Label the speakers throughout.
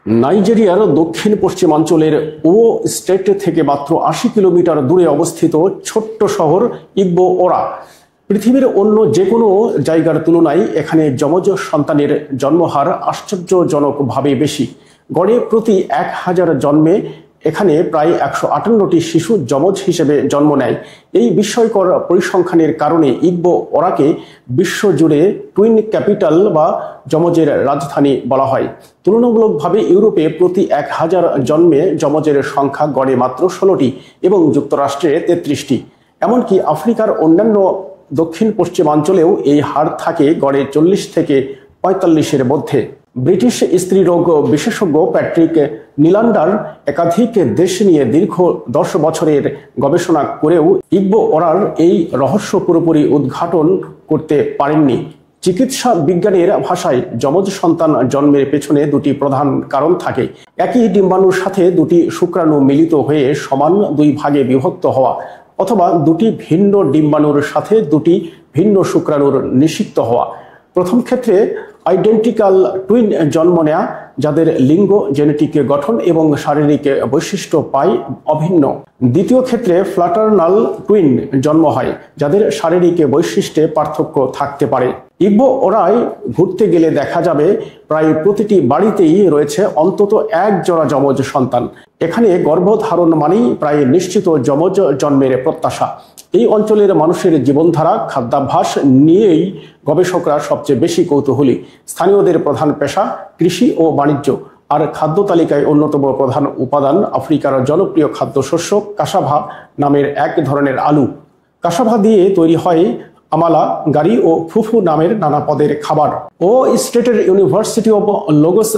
Speaker 1: নাইজেরিয়ার দক্ষিণ পশ্চিমাঞ্চলের ও স্টেট থেকে মাত্র ৮০ কিলোমিটার দূরে অবস্থিত ছোট্ট শহর ইগবো ওরা। পৃথিবীর অন্য যে কোনো জায়গার তুলনায় এখানে যমজ সন্তানের জন্মহার আশ্চর্যজনকভাবে বেশি। গড়ে প্রতি ১,০০০ জন্মে এখানে প্রায় ১৫৮টি শিশু যমজ হিসেবে জন্ম নেয়। এই বিস্ময়কর পরিসংখ্যানের কারণে ইগবো ওরাকে বিশ্বজুড়ে টুইন ক্যাপিটাল বা যমজের রাজধানী বলা হয়। তুলনামূলকভাবে ইউরোপে প্রতি ১,০০০ জন্মে যমজের সংখ্যা গড়ে মাত্র ১৬টি এবং যুক্তরাষ্ট্রে ৩৩টি। এমনকি আফ্রিকার অন্যান্য দক্ষিণ পশ্চিমাঞ্চলেও এই হার থাকে গড়ে ৪০ থেকে ৪৫-এর মধ্যে। ব্রিটিশ স্ত্রীরোগ বিশেষজ্ঞ প্যাট্রিক নিলান্ডার একাধিক দেশ নিয়ে দীর্ঘ ১০ বছরের গবেষণা করেও ইগবো ওরার এই রহস্য পুরোপুরি উদ্ঘাটন করতে পারেননি। চিকিৎসা বিজ্ঞানের ভাষায় যমজ সন্তান জন্মের পেছনে দুটি প্রধান কারণ থাকে। একই ডিম্বাণুর সাথে দুটি শুক্রাণু মিলিত হয়ে সমান দুই ভাগে বিভক্ত হওয়া, অথবা দুটি ভিন্ন ডিম্বাণুর সাথে দুটি ভিন্ন শুক্রাণুর নিষিক্ত হওয়া। প্রথম ক্ষেত্রে আইডেন্টিক্যাল টুইন জন্ম নেয়া, যাদের লিঙ্গ, জেনেটিক গঠন এবং শারীরিক বৈশিষ্ট্য পায় অভিন্ন। দ্বিতীয় ক্ষেত্রে ফ্ল্যাটারনাল টুইন জন্ম হয়, যাদের শারীরিক বৈশিষ্ট্যে পার্থক্য থাকতে পারে। ইগবো ওরায় ঘুরতে গেলে দেখা যাবে প্রায় প্রতিটি বাড়িতেই রয়েছে অন্তত এক জোড়া যমজ সন্তান। এখানে গর্ভধারণ মানেই প্রায় নিশ্চিত যমজ জন্মের প্রত্যাশা। এই অঞ্চলের মানুষের জীবনধারা, খাদ্যাভ্যাস নিয়েই গবেষকরা সবচেয়ে বেশি কৌতূহলী। স্থানীয়দের প্রধান পেশা কৃষি ও বাণিজ্য, আর খাদ্য তালিকায় অন্যতম প্রধান উপাদান আফ্রিকার জনপ্রিয় খাদ্যশস্য কাসাভা নামের এক ধরনের আলু। কাসাভা দিয়ে তৈরি হয় আমালা, গারি ও ফুফু নামের নানা পদের খাবার। ও স্টেটের ইউনিভার্সিটি অব লগোস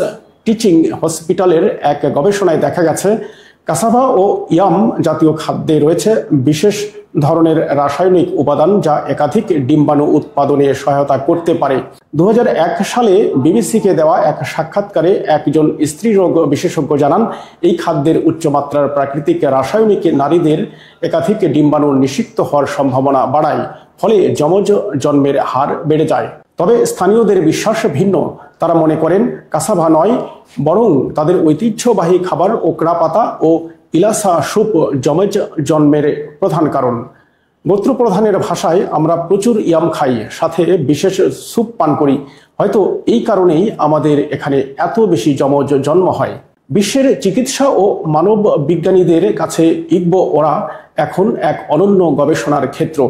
Speaker 1: টিচিং হসপিটালের এক গবেষণায় দেখা গেছে কাসাভা ও ইয়াম জাতীয় খাদ্যে রয়েছে বিশেষ ধরনের রাসায়নিক উপাদান যা একাধিক ডিম্বাণু উৎপাদনে সহায়তা করতে পারে। ২০০১ সালে বিবিসিকে দেওয়া এক সাক্ষাৎকারে একজন স্ত্রীরোগ বিশেষজ্ঞ জানান, এই খাদ্যের উচ্চমাত্রার প্রাকৃতিক রাসায়নিক নারীদের একাধিক ডিম্বাণু নিষিক্ত হওয়ার সম্ভাবনা বাড়ায়, ফলে যমজ জন্মের হার বেড়ে যায়। তবে স্থানীয়দের বিশ্বাস ভিন্ন। তারা মনে করেন কাসাভা নয়, বরং তাদের ঐতিহ্যবাহী খাবার ওকরা পাতা ও ইলাসা স্যুপ যমজ জন্মের প্রধান কারণ। গোত্রপ্রধানের ভাষায়, আমরা প্রচুর ইয়াম খাই, সাথে বিশেষ স্যুপ পান করি। হয়তো এই কারণেই আমাদের এখানে এত বেশি যমজ জন্ম হয়। বিশ্বের চিকিৎসা ও মানব বিজ্ঞানীদের কাছে ইগবো ওরা এখন এক অনন্য গবেষণার ক্ষেত্র।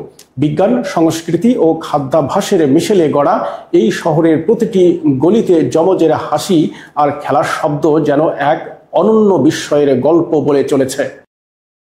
Speaker 1: বিজ্ঞান, সংস্কৃতি ও খাদ্যাভ্যাসের মিশেলে গড়া এই শহরের প্রতিটি গলিতে যমজের হাসি আর খেলার শব্দ যেন এক অনন্য বিস্ময়ের গল্প বলে চলেছে।